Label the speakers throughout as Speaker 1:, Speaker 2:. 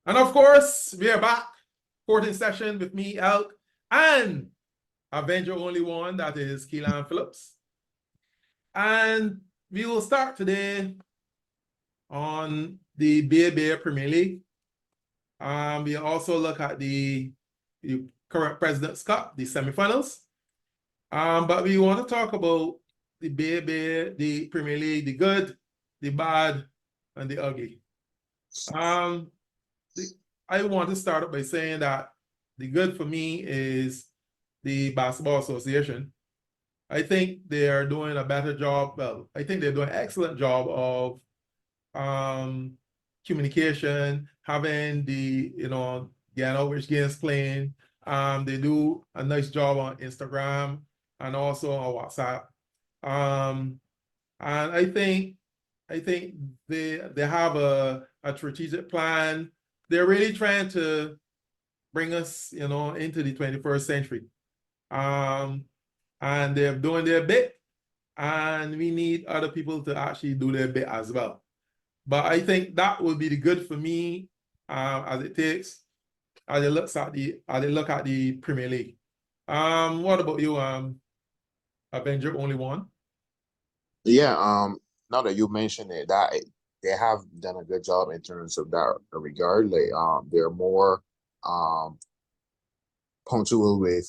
Speaker 1: And of course, we are back, 14th session with me, Elk, and Avenger only one, that is Kelan Philips. And we will start today on the Bay Premier League. We also look at the current President's Cup, the semifinals. But we want to talk about the the Premier League, the good, the bad, and the ugly. I want to start up by saying that the good for me is the Basketball Association. I think they are doing a better job. Well, I think they're doing an excellent job of communication, having getting out which games playing. They do a nice job on Instagram and also on WhatsApp. And I think they have a strategic plan. They're really trying to bring us, into the 21st century. And they're doing their bit, and we need other people to actually do their bit as well. But I think that will be the good for me as it takes as they look at the Premier League. What about you, Avenger only one?
Speaker 2: Yeah, now that you mentioned it, that they have done a good job in terms of that regard. Like, they're more punctual with,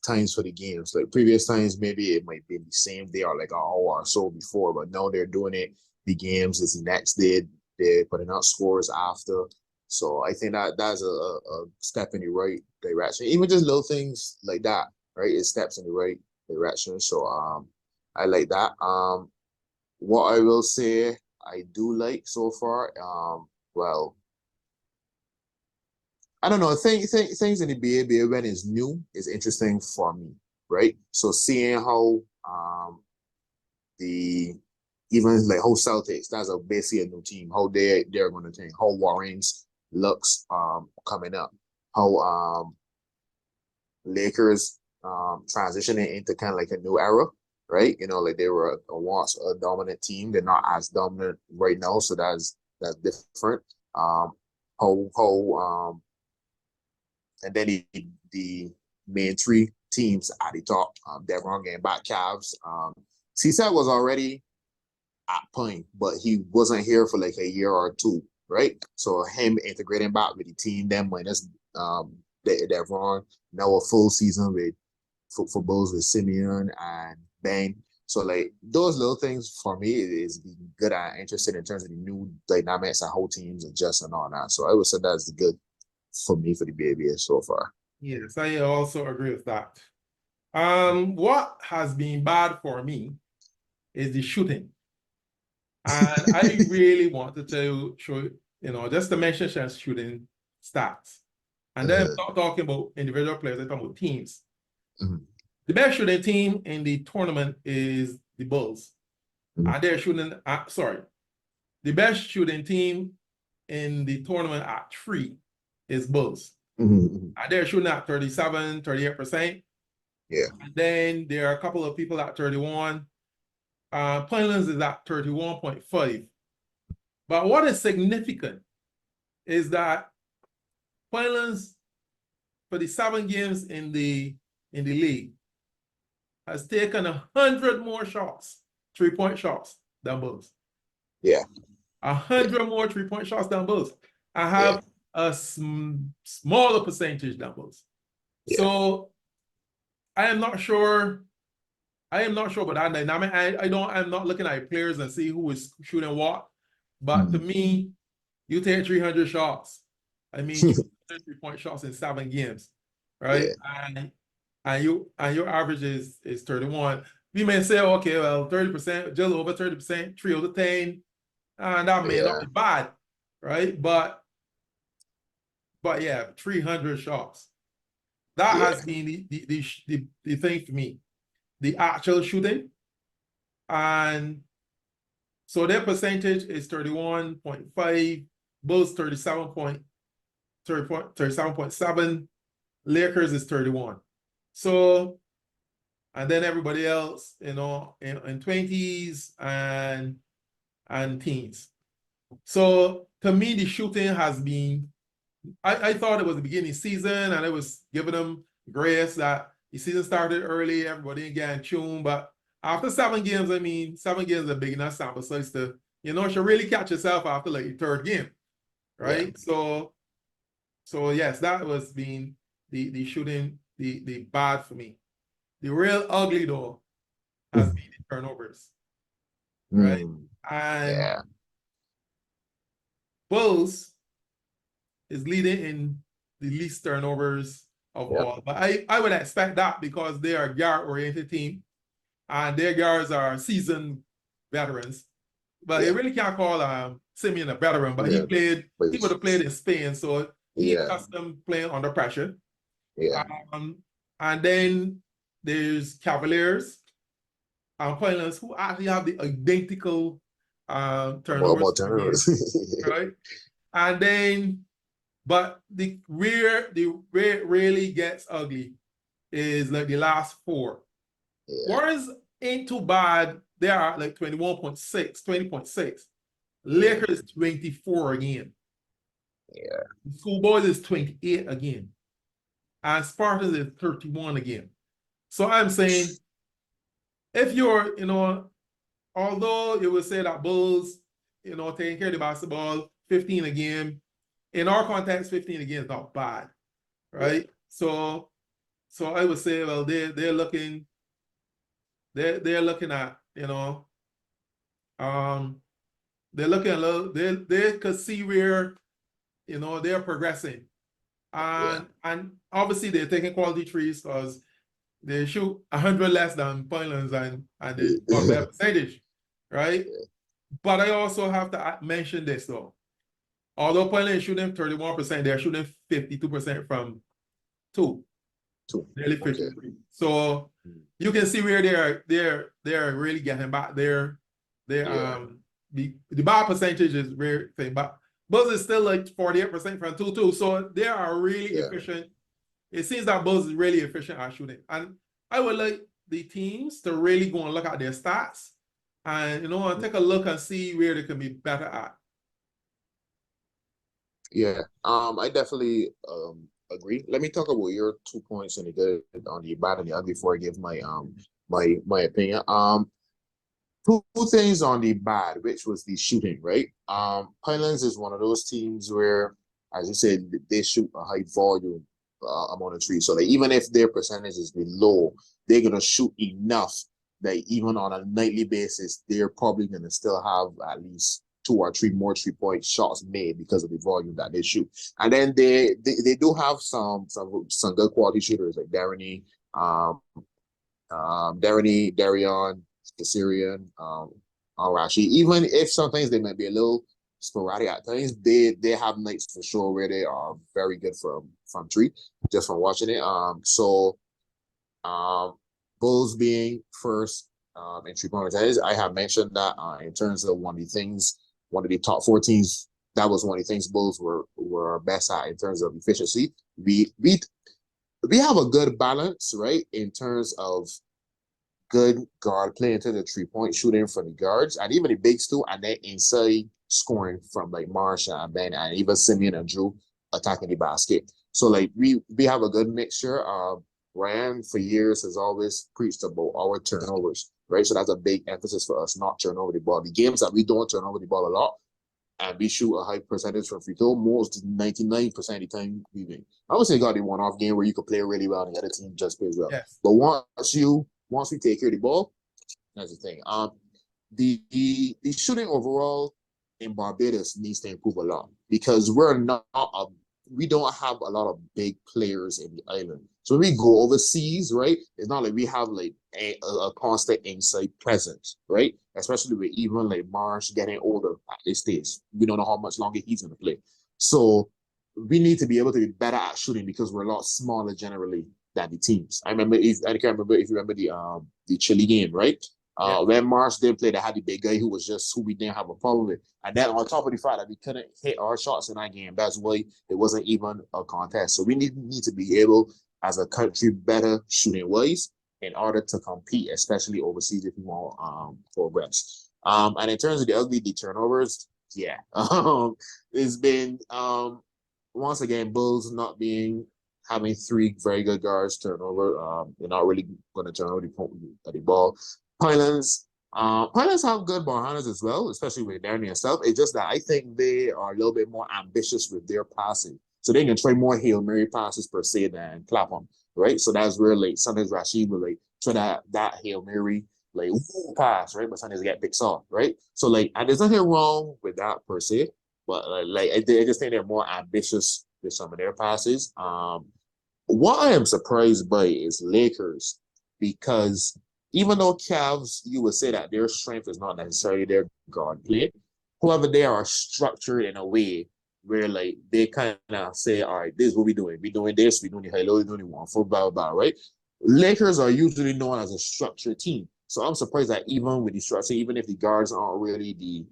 Speaker 2: times for the games. Like previous times, maybe it might be the same day or like an hour or so before, but now they're doing it. The games is the next day. They're putting out scores after. So I think that that's a step in the right direction. Even just little things like that, right? It steps in the right direction. So I like that. What I will say I do like so far, well, I don't know. Things in the BABA when it's new is interesting for me, right? So seeing how the even like how Celtics, that's a basically a new team, how they're going to think, how Warriors looks coming up, how Lakers transitioning into kind of like a new era, right? Like they were once a dominant team. They're not as dominant right now, so that's different. How and then the main three teams at the top, Devon getting back Cavs. CSAT was already at point, but he wasn't here for like a year or two, right? So him integrating back with the team, then minus Devon, now a full season with for Bulls with Simeon and Ben. So like those little things for me is good and interested in terms of the new dynamics and how teams adjust and all that. So I would say that's the good for me for the BABA so far.
Speaker 1: Yes, I also agree with that. What has been bad for me is the shooting. And I really want to show, just to mention shooting stats. And then I'm not talking about individual players, I'm talking about teams.
Speaker 2: Mhm.
Speaker 1: The best shooting team in the tournament is the Bulls. And they're shooting, the best shooting team in the tournament at 3 is Bulls. And they're shooting at 37, 38%.
Speaker 2: Yeah.
Speaker 1: And then there are a couple of people at 31. Plainlands is at 31.5. But what is significant is that Plainlands, for the 7 games in the league, has taken 100 more shots, 3-point shots than Bulls.
Speaker 2: Yeah.
Speaker 1: 100 more 3-point shots than Bulls. I have a smaller percentage than Bulls.
Speaker 2: Yeah.
Speaker 1: So I am not sure about that dynamic. I'm not looking at players and see who is shooting what. But to me, you take 300 shots. I mean, you 3-point shots in 7 games, right?
Speaker 2: Yeah.
Speaker 1: And your average is 31. We may say, okay, well, 30%, just over 30%, 3 out of 10, and that may not be bad, right? But yeah, 300 shots. That has been the thing for me. The actual shooting. And so their percentage is 31.5, Bulls 37.7, Lakers is 31. So, and then everybody else, in 20s and teens. So to me, the shooting has been, I thought it was the beginning of the season and it was giving them grace that the season started early, everybody didn't get in tune. But after 7 games, I mean, 7 games is a big enough sample size to, should really catch yourself after like the third game, right?
Speaker 2: Yeah.
Speaker 1: So yes, that was being the shooting, the bad for me. The real ugly though has been the turnovers, right? And
Speaker 2: Yeah.
Speaker 1: Bulls is leading in the least turnovers of
Speaker 2: Yep.
Speaker 1: all. But I would expect that because they are a guard-oriented team and their guards are seasoned veterans. But you
Speaker 2: Yeah.
Speaker 1: really can't call Simeon a veteran, but
Speaker 2: Yeah.
Speaker 1: he would have played in Spain, so he
Speaker 2: Yeah.
Speaker 1: accustomed playing under pressure.
Speaker 2: Yeah.
Speaker 1: And then there's Cavaliers and Pilots who actually have the identical
Speaker 2: More
Speaker 1: turnovers per game,
Speaker 2: turnovers.
Speaker 1: right? And then, but where it really gets ugly is like the last four.
Speaker 2: Yeah.
Speaker 1: Warriors ain't too bad. They are like 21.6, 20.6. Lakers 24 again.
Speaker 2: Yeah.
Speaker 1: Schoolboys is 28 again. And Spartans is 31 again. So I'm saying, if you're, although you would say that Bulls, taking care of the basketball, 15 a game, in our context, 15 a game is not bad, right?
Speaker 2: Yeah.
Speaker 1: So I would say, well, they're looking at, they're looking a little, they could see where, they're progressing. And obviously they're taking quality trees because they shoot 100 less than Pinelands and they got better percentage, right? But I also have to mention this though. Although Pineland is shooting 31%, they're shooting 52% from two. Nearly 53. So you can see where they're really getting back there. The ball percentage is very thing, but Bulls is still like 48% from two too. So they are really efficient. It seems that Bulls is really efficient at shooting. And I would like the teams to really go and look at their stats and and take a look and see where they can be better at.
Speaker 2: Yeah. I definitely agree. Let me talk about your 2 points on the good, on the bad, and the ugly before I give my opinion. Two things on the bad, which was the shooting, right? Highlands is one of those teams where, as you said, they shoot a high volume amount of trees. So like, even if their percentage is below, they're gonna shoot enough that even on a nightly basis, they're probably gonna still have at least 2 or 3 more 3-point shots made because of the volume that they shoot. And then they do have some good quality shooters like Darion, Syrian, Rashi. Even if sometimes they might be a little sporadic at times, they have nights for sure where they are very good from three, just from watching it. Bulls being first in 3-point percentage, I have mentioned that in terms of one of the top 4 teams, that was one of the things Bulls were best at in terms of efficiency. We have a good balance, right, in terms of good guard play into the 3-point shooting from the guards and even the bigs too, and then inside scoring from like Marsha and Ben and even Simeon and Drew attacking the basket. So like we have a good mixture. Ryan for years has always preached about our turnovers, right? So that's a big emphasis for us, not turn over the ball. The games that we don't turn over the ball a lot and we shoot a high percentage from free throw, most 99% of the time we win. I would say got the one-off game where you could play really well and the other team just plays well.
Speaker 1: Yes.
Speaker 2: But once we take care of the ball, that's the thing. The shooting overall in Barbados needs to improve a lot because we don't have a lot of big players in the island. So when we go overseas, right, it's not like we have like a constant inside presence, right? Especially with even like Marsh getting older at this stage. We don't know how much longer he's going to play. So we need to be able to be better at shooting because we're a lot smaller generally than the teams. I can't remember if you remember the Chile game, right? When Marsh didn't play, they had the big guy who we didn't have a problem with. And then on top of the fact that we couldn't hit our shots in that game, that's why it wasn't even a contest. So we need to be able, as a country, better shooting wise in order to compete, especially overseas if we want progress. And in terms of the turnovers, yeah. It's been once again Bulls not being having three very good guards turnover. They're not really going to turn over the ball. Pinelands, Pinelands have good ball handlers as well, especially with Danny and stuff. It's just that I think they are a little bit more ambitious with their passing, so they can try more Hail Mary passes per se than Clapham, right? So that's where like sometimes Rashid will like try that Hail Mary like pass, right? But sometimes they get picks off, right? So like, and there's nothing wrong with that per se, but I just think they're more ambitious with some of their passes. What I am surprised by is Lakers, because even though Cavs, you would say that their strength is not necessarily their guard play. However, they are structured in a way where like they kind of say, all right, this is what we're doing. We're doing this, we're doing the halo, we're doing the one for blah, blah, right? Lakers are usually known as a structured team. So I'm surprised that even with the structure, even if the guards aren't really the,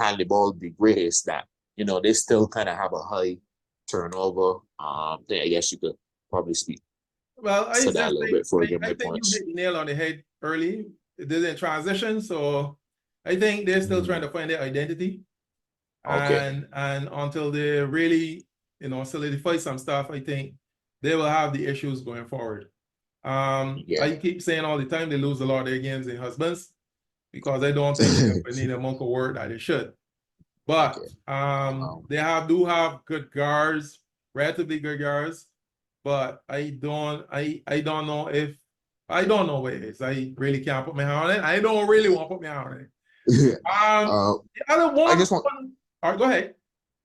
Speaker 2: hand the ball the greatest, that, they still kind of have a high turnover. I guess you could probably speak
Speaker 1: Well, I
Speaker 2: to that a
Speaker 1: just
Speaker 2: little
Speaker 1: think
Speaker 2: bit before we get
Speaker 1: I
Speaker 2: my
Speaker 1: think you
Speaker 2: points.
Speaker 1: hit the nail on the head early. It didn't transition, so I think they're still trying to find their identity.
Speaker 2: Okay.
Speaker 1: And until they really, solidify some stuff, I think they will have the issues going forward.
Speaker 2: Yeah.
Speaker 1: I keep saying all the time they lose a lot of their games in husbands because I don't think they put in the amount of work that they should. But
Speaker 2: Okay.
Speaker 1: they do have good guards, relatively good guards, but I don't know what it is. I really can't put my hand on it. I don't really want to put my hand on it. The other
Speaker 2: I
Speaker 1: one,
Speaker 2: just want.
Speaker 1: all right, go ahead.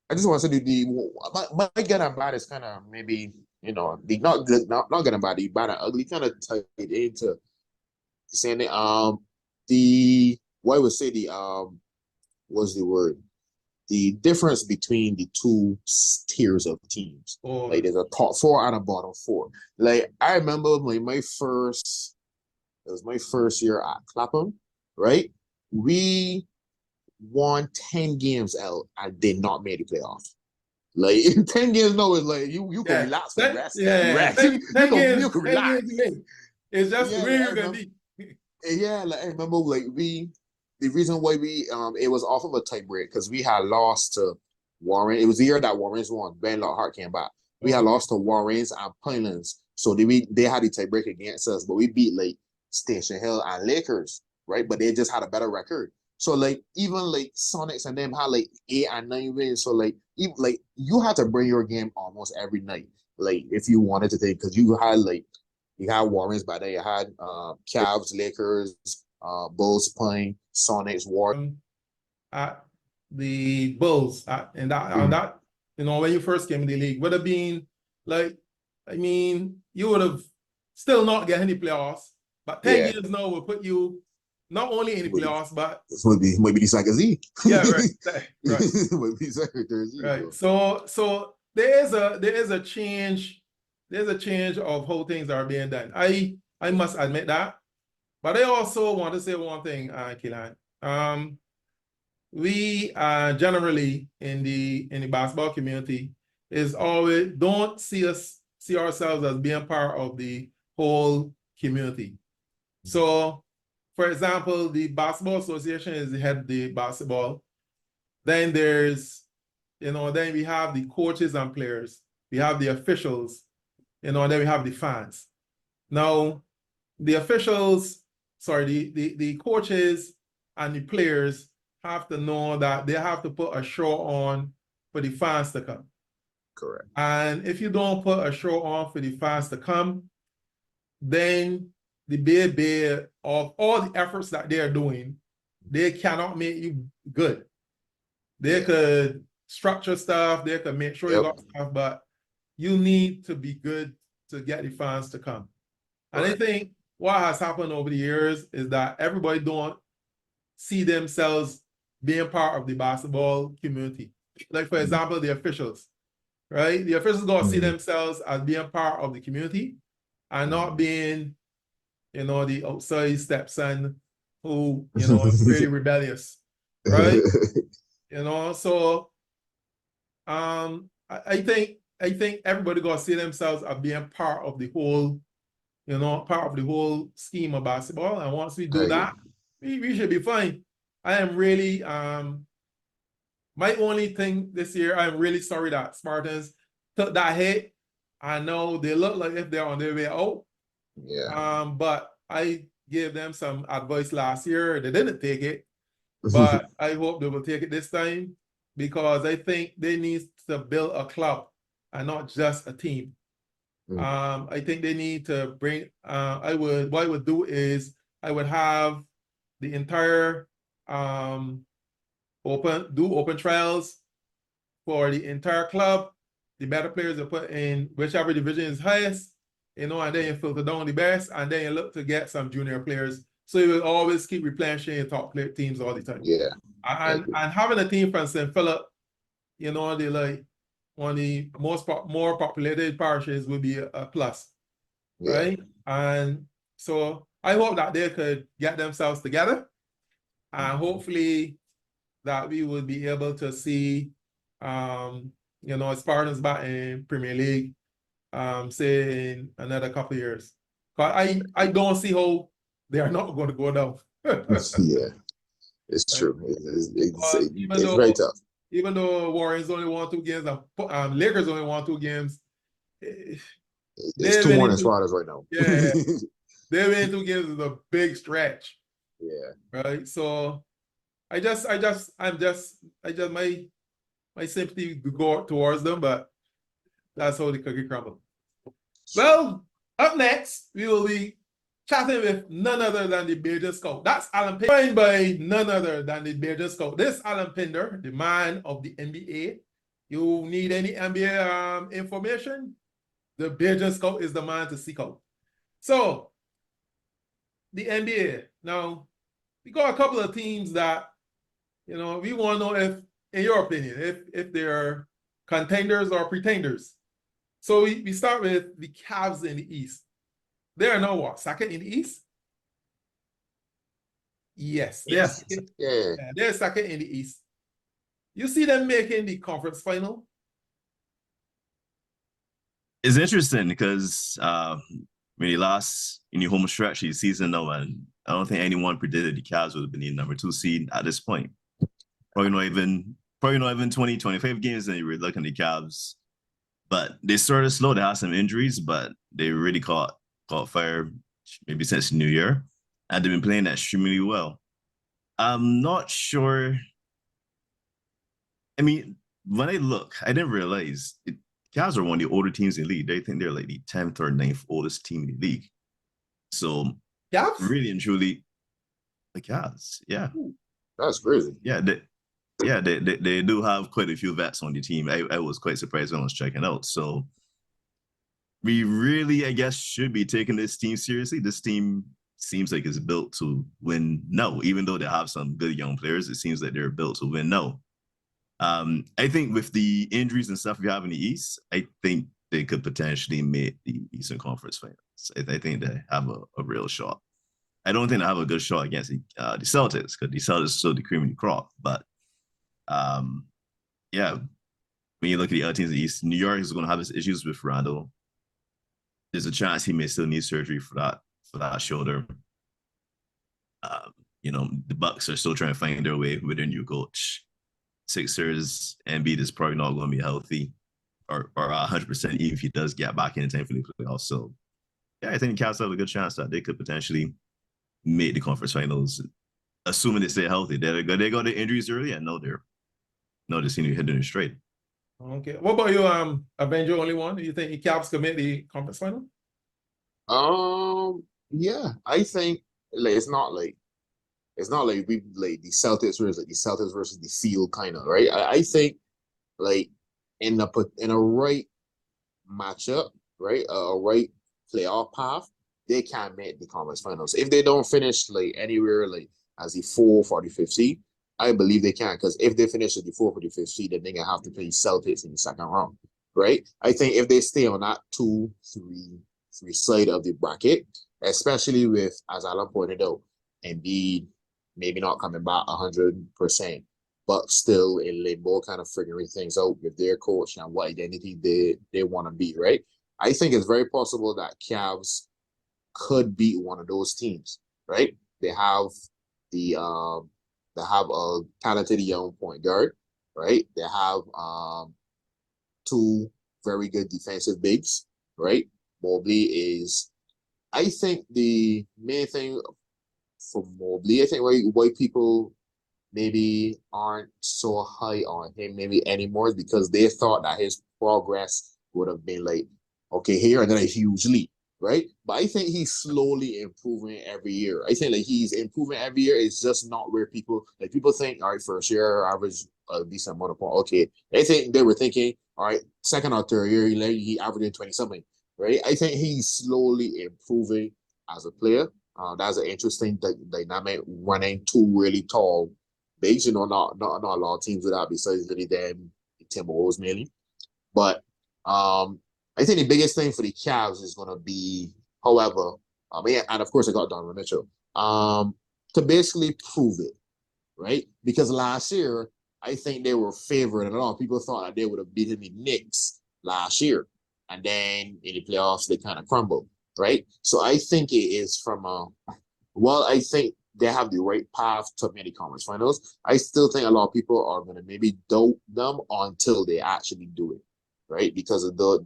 Speaker 2: I just want to do my good and bad is kind of maybe the not good, not good and bad, the bad and ugly kind of tied into saying it. The what I would say the what's the word? The difference between the two tiers of teams.
Speaker 1: Oh,
Speaker 2: Like there's a top four and a bottom four. Like I remember it was my first year at Clapham, right? We won 10 games out and did not make the playoff. Like 10 games, no, it's like you can
Speaker 1: yeah,
Speaker 2: relax and
Speaker 1: that,
Speaker 2: rest.
Speaker 1: yeah,
Speaker 2: Rest. You
Speaker 1: 10
Speaker 2: can
Speaker 1: games,
Speaker 2: you can
Speaker 1: 10
Speaker 2: relax.
Speaker 1: games to me. It's just
Speaker 2: Yeah,
Speaker 1: where
Speaker 2: like I
Speaker 1: you're gonna
Speaker 2: remember.
Speaker 1: be.
Speaker 2: Yeah, like I remember, like the reason why we it was off of a tight break because we had lost to Warren. It was the year that Warrens won. Ben Lockhart came back. We had lost to Warrens and Pinelands, so they had the tight break against us, but we beat like Station Hill and Lakers, right? But they just had a better record. So like even like Sonics and them had like 8 and 9 wins. So like even like you had to bring your game almost every night, like if you wanted to take because you had Warrens by then, you had Cavs, Lakers, Bulls playing, Sonics, War.
Speaker 1: At the Bulls, and that when you first came in the league would have been like, I mean, you would have still not get any playoffs, but 10
Speaker 2: Yeah,
Speaker 1: games now will put you not only in the playoffs, but
Speaker 2: this might be the second Z.
Speaker 1: yeah, right, right,
Speaker 2: Might be second, third Z.
Speaker 1: right. So there is a change. There's a change of how things are being done. I must admit that, but I also want to say one thing, Kelan. We generally in the basketball community is always don't see ourselves as being part of the whole community. So, for example, the basketball association is the head of the basketball. Then then we have the coaches and players. We have the officials, and then we have the fans. Now, the officials, sorry, the coaches and the players have to know that they have to put a show on for the fans to come.
Speaker 2: Correct.
Speaker 1: And if you don't put a show on for the fans to come, then the bare of all the efforts that they're doing, they cannot make you good. They could structure stuff, they could make sure you got stuff, but you need to be good to get the fans to come. And I think what has happened over the years is that everybody don't see themselves being part of the basketball community. Like, for example, the officials, right? The officials gonna see themselves as being part of the community and not being, the outside stepson who, is really rebellious, right? So I think everybody gonna see themselves as being part of the whole, part of the whole scheme of basketball. And once we do that, we should be fine. I am really My only thing this year, I'm really sorry that Spartans took that hit. I know they look like if they're on their way out.
Speaker 2: Yeah.
Speaker 1: But I gave them some advice last year. They didn't take it, but I hope they will take it this time because I think they need to build a club and not just a team. I think they need to bring. What I would do is I would have the entire open trials for the entire club. The better players are put in whichever division is highest, and then you filter down the best, and then you look to get some junior players. So you will always keep replenishing your top teams all the time.
Speaker 2: Yeah.
Speaker 1: And having a team from St. Philip, they like one of the more populated parishes would be a plus, right? And so I hope that they could get themselves together, and hopefully that we would be able to see Spartans back in Premier League, say in another couple of years. But I don't see how they are not going to go down.
Speaker 2: Yeah, it's true. It's very tough.
Speaker 1: Even though Warriors only won 2 games and Lakers only won 2 games,
Speaker 2: it's 2-1 in Spartans right now.
Speaker 1: Yeah, they winning 2 games is a big stretch.
Speaker 2: Yeah.
Speaker 1: Right. So my sympathy go towards them, but that's how the cookie crumbled. Well, up next, we will be chatting with none other than the Bajan Scout. That's Alan Pinder, joined by none other than the Bajan Scout. This Alan Pinder, the man of the NBA. You need any NBA information? The Bajan Scout is the man to seek out. So, the NBA. Now, we got a couple of teams that, we want to know if, in your opinion, if they're contenders or pretenders. So we start with the Cavs in the East. They are now what? Second in the East? Yes. They're second in the East. You see them making the conference final?
Speaker 3: It's interesting because when he lost in the home stretch of the season, though, and I don't think anyone predicted the Cavs would have been the number 2 seed at this point. Probably not even 20, 25 games, and you were looking at the Cavs. But they started slow. They had some injuries, but they really caught fire maybe since New Year. And they've been playing extremely well. I'm not sure. I mean, when I look, I didn't realize Cavs are one of the older teams in the league. They think they're like the 10th or 9th oldest team in the league. So
Speaker 1: Cavs?
Speaker 3: Really and truly, the Cavs. Yeah.
Speaker 2: That's crazy.
Speaker 3: Yeah, they do have quite a few vets on the team. I was quite surprised when I was checking out. So we really, I guess, should be taking this team seriously. This team seems like it's built to win now. Even though they have some good young players, it seems like they're built to win now. I think with the injuries and stuff we have in the East, I think they could potentially make the Eastern Conference Finals. I think they have a real shot. I don't think they have a good shot against the Celtics because the Celtics are still the cream of the crop. But yeah, when you look at the other teams in the East, New York is going to have his issues with Randall. There's a chance he may still need surgery for that shoulder. The Bucks are still trying to find their way with their new coach. Sixers, Embiid is probably not going to be healthy or 100% even if he does get back in time for the playoffs. So, yeah, I think the Cavs have a good chance that they could potentially make the conference finals, assuming they stay healthy. They got the injuries early, and they seem to be hitting it straight.
Speaker 1: Okay. What about you, Avenger only one? Do you think the Cavs could make the conference final?
Speaker 2: Yeah, I think it's not like we like the Celtics versus the field kind of, right? I think like in a right matchup, right, a right playoff path, they can make the conference finals. If they don't finish like anywhere like as the 4th or the 5th seed, I believe they can, because if they finish at the 4th or the 5th seed, then they're gonna have to play Celtics in the second round, right? I think if they stay on that 2-3 side of the bracket, especially with, as Alan pointed out, Embiid maybe not coming back 100%, but still in limbo, kind of figuring things out with their coach and what identity they want to be, right? I think it's very possible that Cavs could beat one of those teams, right? They have a talented young point guard. right? They have two very good defensive bigs, right? Mobley is, I think the main thing for Mobley, I think why people maybe aren't so high on him maybe anymore is because they thought that his progress would have been like, okay, here and then a huge leap, right? But I think he's slowly improving every year. I think like he's improving every year. It's just not where people think, all right, first year average a decent amount of points. Okay, I think they were thinking, all right, second or third year he averaging 20 something, right? I think he's slowly improving as a player. That's an interesting dynamic running two really tall bigs. Not a lot of teams with that besides really them Timberwolves mainly. But I think the biggest thing for the Cavs is gonna be, however, and of course I got Donovan Mitchell, to basically prove it, right? Because last year I think they were favored, and a lot of people thought that they would have beaten the Knicks last year, and then in the playoffs they kind of crumbled, right? So I think it is from I think they have the right path to many conference finals. I still think a lot of people are going to maybe doubt them until they actually do it, right? Because of I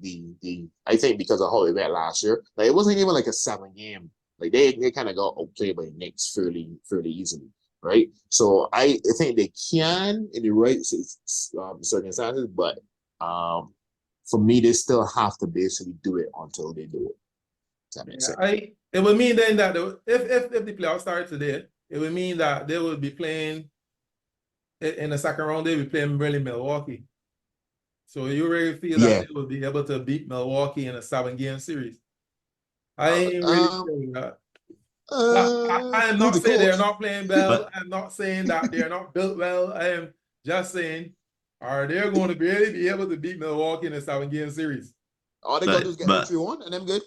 Speaker 2: think because of how they went last year, like it wasn't even like a 7-game. Like they kind of got outplayed by the Knicks fairly easily, right? So I think they can in the right circumstances, but for me, they still have to basically do it until they do it. Does that make sense?
Speaker 1: It would mean then that if the playoffs start today, it would mean that they will be playing in the second round. They will be playing really Milwaukee. So you really feel that they will be able to beat Milwaukee in a 7-game series? I ain't really saying that. I am not saying they're not playing well. I'm not saying that they're not built well. I am just saying, are they going to really be able to beat Milwaukee in a 7-game series?
Speaker 2: All they got to do is get 3-1 and them good.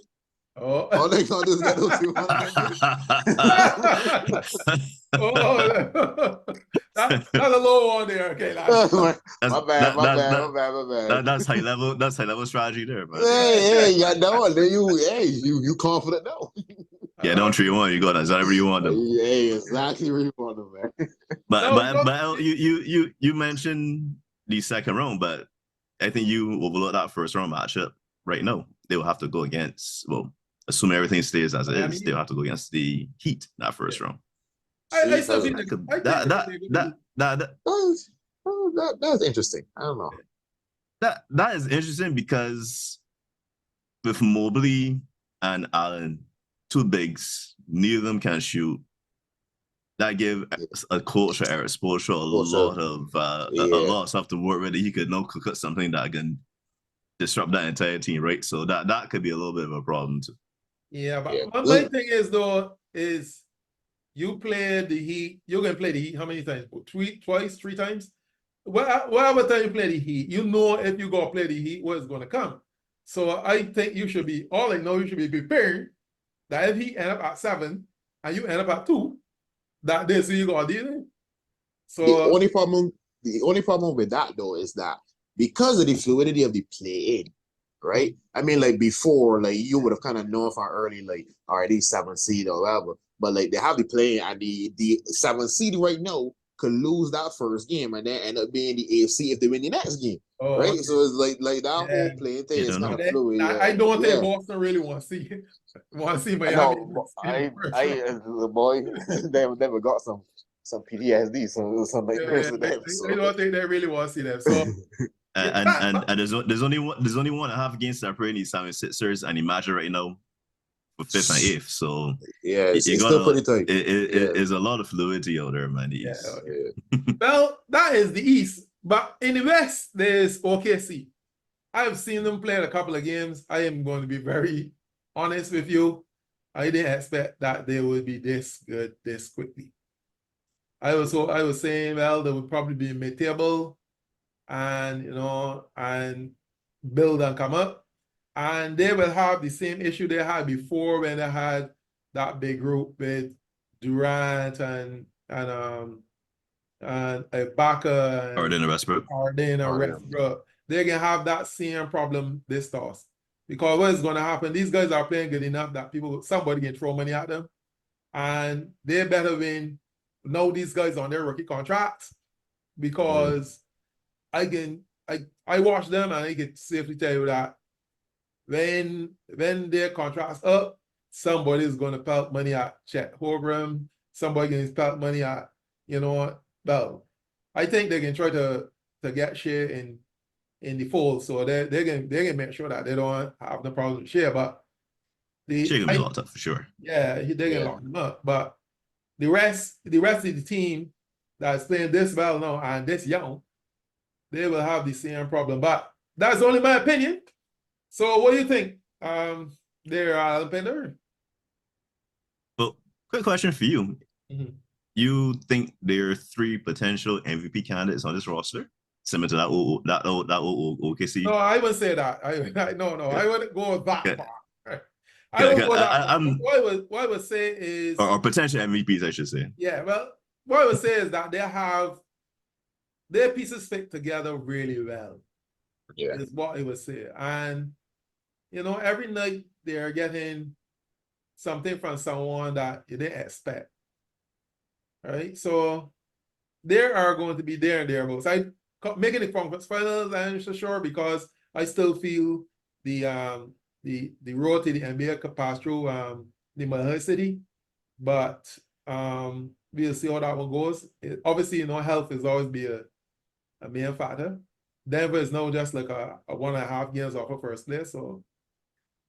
Speaker 1: Oh.
Speaker 2: All they got to do is get 3-1 and them good.
Speaker 1: Oh, that's a low one there. Okay,
Speaker 2: my bad.
Speaker 3: That's high level strategy there, man.
Speaker 2: Hey, you know, you confident now.
Speaker 3: Yeah, don't 3-1. You go that's whatever you want them.
Speaker 2: Hey, exactly where you want them, man.
Speaker 3: But you mentioned the second round, but I think you overlooked that first round matchup right now. They will have to go against, well, assuming everything stays as it is, they'll have to go against the Heat that first round.
Speaker 2: That's interesting. I don't know.
Speaker 3: That is interesting because with Mobley and Allen, two bigs, neither of them can shoot. That give a coach or Eric Spoelstra a lot of stuff to work with. He could cook up something that can disrupt that entire team, right? So that could be a little bit of a problem too.
Speaker 1: Yeah, but my thing is though is you play the Heat. You're gonna play the Heat how many times? Three times? Whatever time you play the Heat, you know if you go play the Heat, what's gonna come. So I think you should be preparing that if he end up at 7 and you end up at 2, that this you gonna deal with. So
Speaker 2: the only problem with that though is that because of the fluidity of the play-in, right? I mean, like before, like you would have kind of known from early, like, all right, these 7 seed or whatever. But like they have the play-in, and the 7 seed right now could lose that first game and then end up being the AFC if they win the next game. Right? Okay. So it's like that whole playing thing is kind of fluid.
Speaker 1: I don't think Boston really want to see Miami.
Speaker 2: The boy, they never got some PTSD, some nightmares with them.
Speaker 1: I don't think they really want to see them. So
Speaker 3: and there's only 1.5 games separating these 76ers, and imagine right now with 5th and 8th. So
Speaker 2: yeah, it's still pretty tight.
Speaker 3: It's a lot of fluidity out there, man.
Speaker 1: Well, that is the East, but in the West there's OKC. I've seen them play a couple of games. I am going to be very honest with you. I didn't expect that they would be this good this quickly. I was saying, well, they would probably be mid-table and and build and come up. And they will have the same issue they had before when they had that big group with Durant and Ibaka and
Speaker 3: Harden and
Speaker 1: Westbrook. They're gonna have that same problem this toss. Because what is gonna happen, these guys are playing good enough that somebody can throw money at them. And they better win. Know these guys on their rookie contracts because I watch them and I can safely tell you that when their contracts up, somebody's going to pelt money at Chet Holmgren, somebody is pelt money at, Bell. I think they can try to get share in the fold, so they can make sure that they don't have no problem with share. But
Speaker 3: Shea gonna be locked up for sure.
Speaker 1: they can lock them up. But the rest of the team that's playing this well now and this young, they will have the same problem. But that's only my opinion. So what do you think? There, Alan Pinder?
Speaker 3: But quick question for you.
Speaker 1: Mhm.
Speaker 3: You think there are 3 potential MVP candidates on this roster? Similar to that OKC?
Speaker 1: No, I wouldn't say that. No, I wouldn't go that
Speaker 3: Okay.
Speaker 1: far. I don't go that far.
Speaker 3: I'm
Speaker 1: What I would say is,
Speaker 3: or potential MVPs, I should say.
Speaker 1: yeah, well, what I would say is that they have their pieces fit together really well.
Speaker 2: Yeah.
Speaker 1: Is what I would say. And every night they're getting something from someone that you didn't expect. Right? So they are going to be there and thereabouts. Making the conference finals, I'm so sure, because I still feel the road to the NBA could pass through the Mahal City. But we'll see how that one goes. Obviously, health is always be a main factor. Denver is now just like a 1.5 games off of first place, so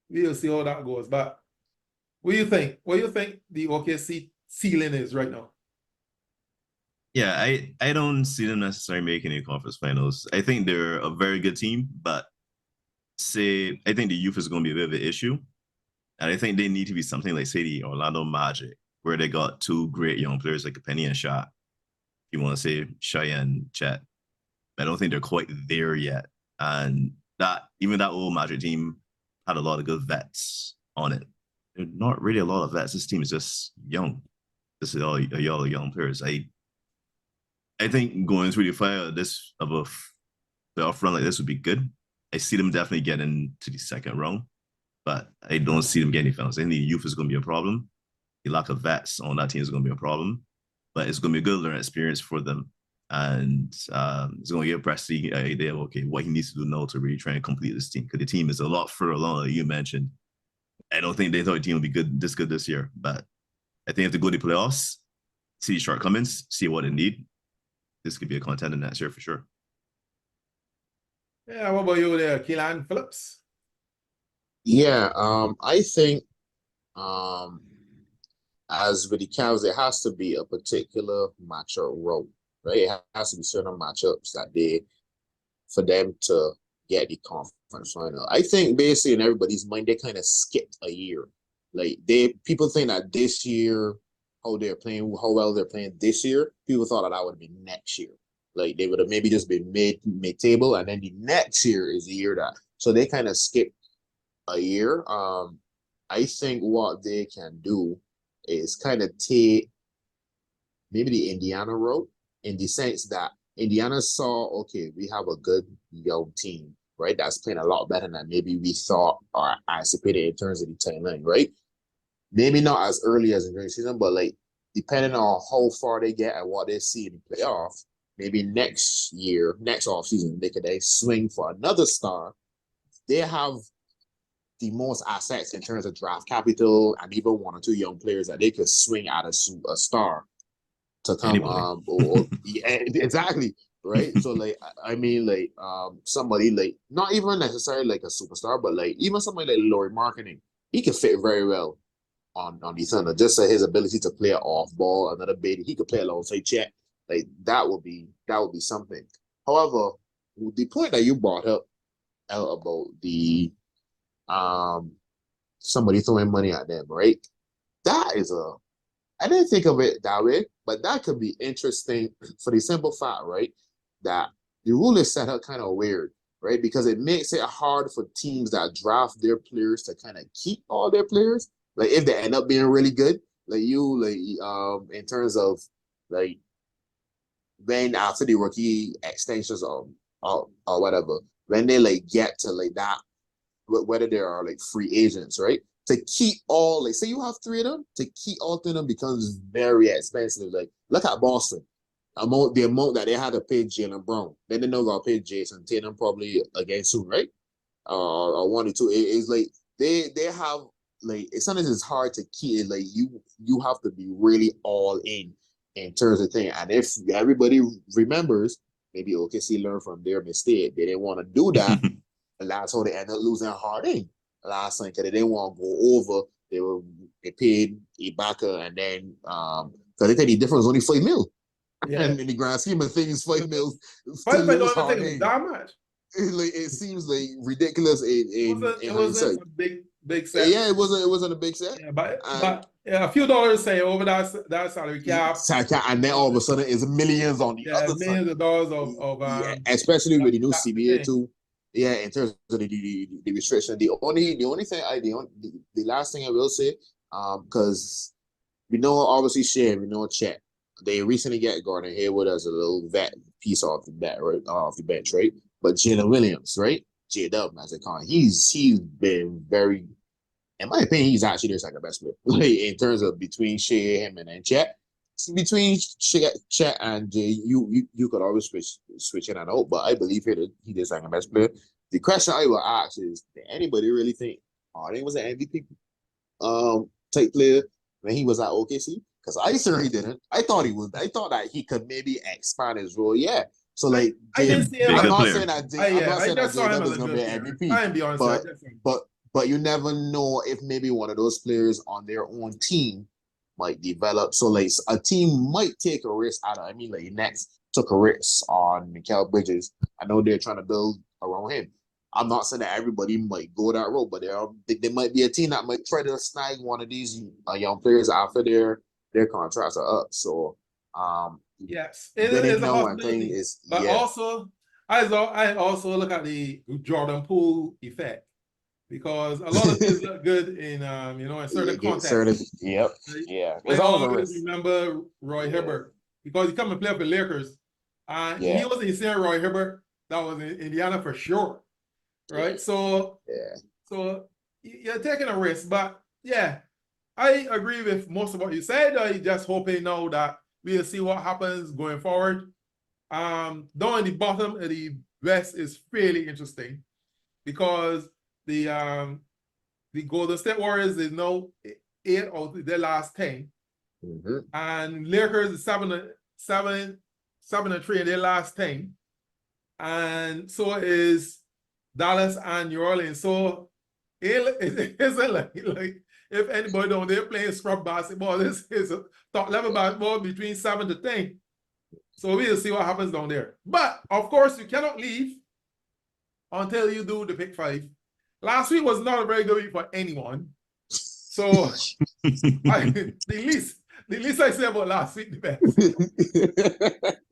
Speaker 1: we'll see how that goes. But what do you think? What do you think the OKC ceiling is right now?
Speaker 3: Yeah, I don't see them necessarily making any conference finals. I think they're a very good team, but I think the youth is going to be a bit of an issue. And I think they need to be something like, say, the Orlando Magic, where they got 2 great young players like Penny and Shaq. You want to say Shai and Chet. I don't think they're quite there yet. And even that old Magic team had a lot of good vets on it. They're not really a lot of vets. This team is just young. This is all young players. I think going through the fire this of a playoff run like this would be good. I see them definitely getting to the second round, but I don't see them getting finals. I think the youth is going to be a problem. The lack of vets on that team is going to be a problem, but it's going to be a good learning experience for them. And it's going to give Presti an idea of, okay, what he needs to do now to really try and complete this team, because the team is a lot further along, like you mentioned. I don't think they thought the team would be good this year, but I think if they go to the playoffs, see the shortcomings, see what they need, this could be a contender next year for sure.
Speaker 1: Yeah, what about you there, Kelan Philips?
Speaker 2: Yeah, I think as with the Cavs, there has to be a particular matchup role, right? It has to be certain matchups for them to get the conference final. I think basically in everybody's mind, they kind of skipped a year. Like people think that this year, how well they're playing this year, people thought that would be next year. Like they would have maybe just been mid-table, and then the next year is the year that. So they kind of skipped a year. I think what they can do is kind of take maybe the Indiana road, in the sense that Indiana saw, okay, we have a good young team, right? That's playing a lot better than maybe we thought or anticipated in terms of the timeline, right? Maybe not as early as in the season, but like depending on how far they get and what they see in the playoff, maybe next offseason, they could swing for another star. They have the most assets in terms of draft capital and even 1 or 2 young players that they could swing at a star to come. Yeah, exactly, right? So like, I mean, like somebody like not even necessarily like a superstar, but like even somebody like Laurie Marketing, he can fit very well on the Thunder. Just his ability to play off ball, another baby, he could play alongside Chet. Like that would be something. However, the point that you brought up about the somebody throwing money at them, right? That is I didn't think of it that way, but that could be interesting for the simple fact, right? That the rule is set up kind of weird, right? Because it makes it hard for teams that draft their players to kind of keep all their players. Like if they end up being really good, in terms of like when after the rookie extensions or whatever, when they like get to like that, whether they are like free agents, right? To keep all, like say you have 3 of them, to keep all 3 of them becomes very expensive. Like look at Boston. the amount that they had to pay Jaylen Brown. Then they know about pay Jason Tatum probably again soon, right? Or 1 or 2. It's like they have like sometimes it's hard to keep it. Like you have to be really all in terms of thing. And if everybody remembers, maybe OKC learned from their mistake. They didn't want to do that. And that's how they ended up losing Harden last night because they didn't want to go over. They paid Ibaka and then because they think the difference was only $5 million.
Speaker 1: Yeah.
Speaker 2: And in the grand scheme of things, $5 million
Speaker 1: But
Speaker 2: to
Speaker 1: if I
Speaker 2: lose
Speaker 1: don't think it was
Speaker 2: Harden.
Speaker 1: that much.
Speaker 2: It seems like ridiculous in
Speaker 1: It wasn't
Speaker 2: hindsight.
Speaker 1: a big set.
Speaker 2: Yeah, it wasn't a big set.
Speaker 1: Yeah, but a few dollars say over that salary cap.
Speaker 2: And then all of a sudden it's millions on the other
Speaker 1: millions
Speaker 2: side.
Speaker 1: of dollars of
Speaker 2: Especially with the new CBA too. Yeah, in terms of the restriction. The only thing the last thing I will say, because we know obviously Shea, we know Chet. They recently get Gordon Hayward as a little vet piece off the bat, right? Off the bench, right? But Jalen Williams, right? J-Dub, as they call him, he's been very, in my opinion, he's actually their second best player. Like, in terms of between Shea, him, and then Chet. Between Chet and Jay, you could always switch in and out, but I believe he's the second best player. The question I will ask is, did anybody really think Harden was an MVP type player when he was at OKC? Because I certainly didn't. I thought he was. I thought that he could maybe expand his role. Yeah. So like,
Speaker 1: I didn't see him.
Speaker 2: I'm not
Speaker 3: player.
Speaker 2: saying that.
Speaker 1: I
Speaker 2: I'm not saying that
Speaker 1: just saw him
Speaker 2: J-Dub
Speaker 1: as
Speaker 2: is
Speaker 1: a
Speaker 2: going to be
Speaker 1: good
Speaker 2: an
Speaker 1: player.
Speaker 2: MVP.
Speaker 1: I ain't be honest.
Speaker 2: But you never know if maybe one of those players on their own team might develop. So like a team might take a risk out of. I mean, like Nets took a risk on Mikal Bridges. I know they're trying to build around him. I'm not saying that everybody might go that road, but there might be a team that might try to snag one of these young players after their contracts are up. So
Speaker 1: yes, it is a possibility. But
Speaker 2: yeah.
Speaker 1: also, I also look at the Jordan Poole effect because a lot of things look good in in certain contexts.
Speaker 2: Yeah.
Speaker 1: I always remember Roy Hibbert because he come and play for Lakers. He wasn't the same Roy Hibbert that was in Indiana for sure. Right. So you're taking a risk, but yeah, I agree with most of what you said. I just hoping now that we'll see what happens going forward. Down in the bottom of the West is fairly interesting because the Golden State Warriors is now 8 out of their last 10.
Speaker 2: Mm-hmm.
Speaker 1: And Lakers is 7-3 in their last 10. And so is Dallas and New Orleans. So it's like if anybody down there playing scrub basketball, this is a top level basketball between 7 to 10. So we'll see what happens down there. But of course, you cannot leave until you do the pick 5. Last week was not a very good week for anyone. So the least I say about last week, the best.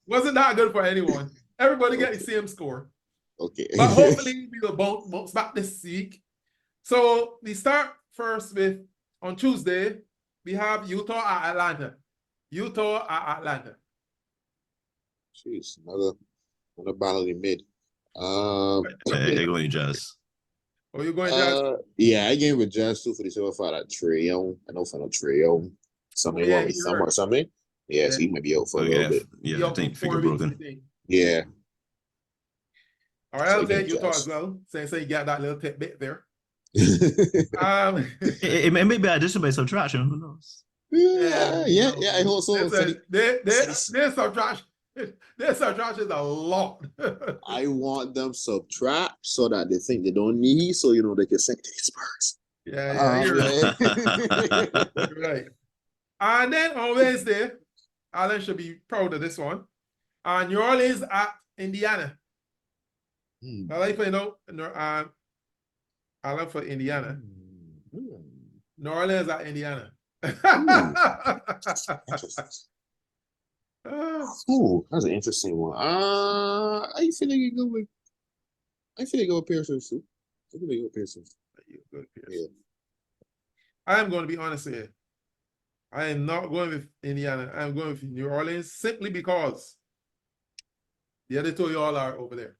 Speaker 1: Wasn't that good for anyone. Everybody get the same score.
Speaker 2: Okay.
Speaker 1: But hopefully we will bounce back this week. So we start first with, on Tuesday, we have Utah at Atlanta.
Speaker 2: Jeez, another battle in mid.
Speaker 3: They're going to Jazz.
Speaker 1: Oh, you're going Jazz?
Speaker 2: Yeah, I gave with Jazz too for the silver fight at Trae Young. I know for no Trae Young. Something wrong with something. Yeah, so he might be out for a little bit.
Speaker 3: Yeah, I think finger broken.
Speaker 2: Yeah.
Speaker 1: All right, I'll take Utah as well. Since you got that little tidbit there.
Speaker 3: It may be addition by subtraction. Who knows?
Speaker 2: Yeah. I hope so.
Speaker 1: Their subtraction. Their subtraction is a lot.
Speaker 2: I want them subtract so that they think they don't need, so they can send to the Spurs.
Speaker 1: Yeah, you're right. You're right. And then on Wednesday, Alan should be proud of this one. New Orleans at Indiana. I like to Alan for Indiana. New Orleans at Indiana.
Speaker 2: Ooh, that's an interesting one. I feel like you go with. I feel like go with Pearson too. I feel like go with Pearson.
Speaker 1: Yeah. I am going to be honest here. I am not going with Indiana. I'm going with New Orleans simply because the other two y'all are over there.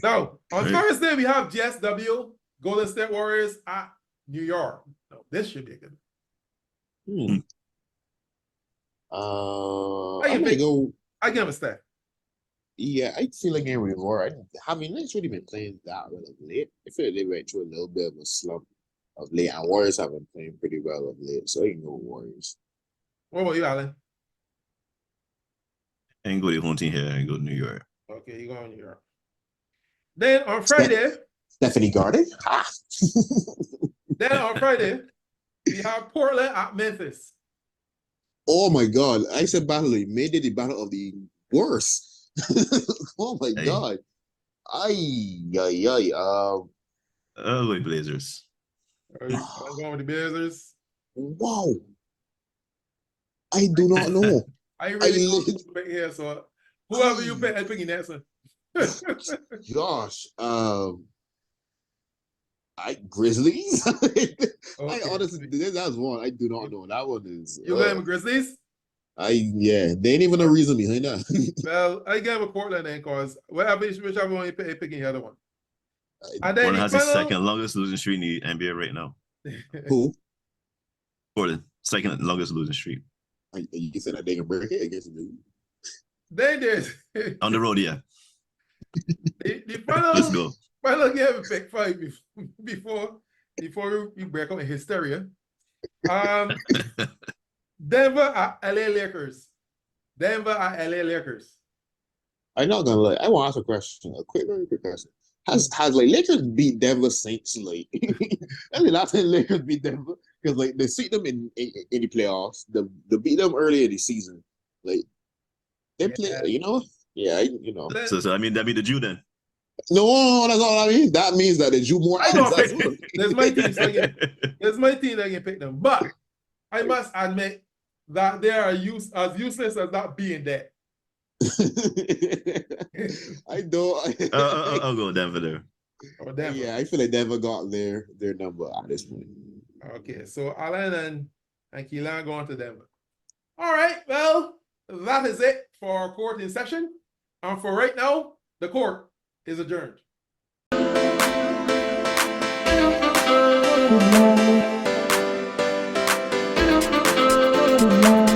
Speaker 1: Now, on Thursday, we have GSW, Golden State Warriors at New York. No, this should be a good one.
Speaker 2: I'm gonna go.
Speaker 1: I give him a Steph.
Speaker 2: Yeah, I feel like game with War. I mean, they've really been playing that well of late. I feel like they went through a little bit of a slump of late, and Warriors have been playing pretty well of late. So I can go Warriors.
Speaker 1: What about you, Alan?
Speaker 3: I ain't go to home team here. I go to New York.
Speaker 1: Okay, you go on New York. Then on Friday,
Speaker 2: Stephanie Garden. Ah.
Speaker 1: then on Friday, we have Portland at Memphis.
Speaker 2: Oh my God! I said battle. It made it the battle of the worst. Oh my
Speaker 3: Hey.
Speaker 2: God! Ay.
Speaker 3: Wait, Blazers.
Speaker 1: Are you going with the Blazers?
Speaker 2: Wow. I do not know.
Speaker 1: I really
Speaker 2: I
Speaker 1: don't pick here, so whoever you pick, I'm picking that one.
Speaker 2: Gosh. Grizzlies. I honestly, that's one I do not know. That one is.
Speaker 1: You going with Grizzlies?
Speaker 2: They ain't even a reason behind that.
Speaker 1: Well, I go with Portland then, cause whichever one you pick, picking the other one. And then
Speaker 3: Portland has the
Speaker 1: final...
Speaker 3: second longest losing streak in the NBA right now.
Speaker 2: Who?
Speaker 3: Portland, second longest losing streak.
Speaker 2: You said that they can break it against the
Speaker 1: Then there's
Speaker 3: on the road, yeah.
Speaker 1: the final.
Speaker 3: Let's go.
Speaker 1: Final game pick 5 before we break out in hysteria. Denver at LA Lakers. Denver at LA Lakers.
Speaker 2: I'm not gonna lie. I want to ask a question. Very quick question. Has like Lakers beat Denver Saints like? I mean, last time Lakers beat Denver because like they see them in the playoffs. They beat them early in the season. Like they play, you know. Yeah, you know.
Speaker 3: So I mean that mean the Jew then.
Speaker 2: No, that's all I mean. That means that they drew more
Speaker 1: I know.
Speaker 2: outs. That's what.
Speaker 1: There's my team that can pick them, but I must admit that they are as useless as that being there.
Speaker 2: I don't.
Speaker 3: I'll go Denver there.
Speaker 1: Or Denver.
Speaker 2: Yeah, I feel like Denver got their number at this point.
Speaker 1: Okay, so Alan and Kelan going to Denver. All right, well, that is it for our court in session. And for right now, the court is adjourned.
Speaker 4: Thank you.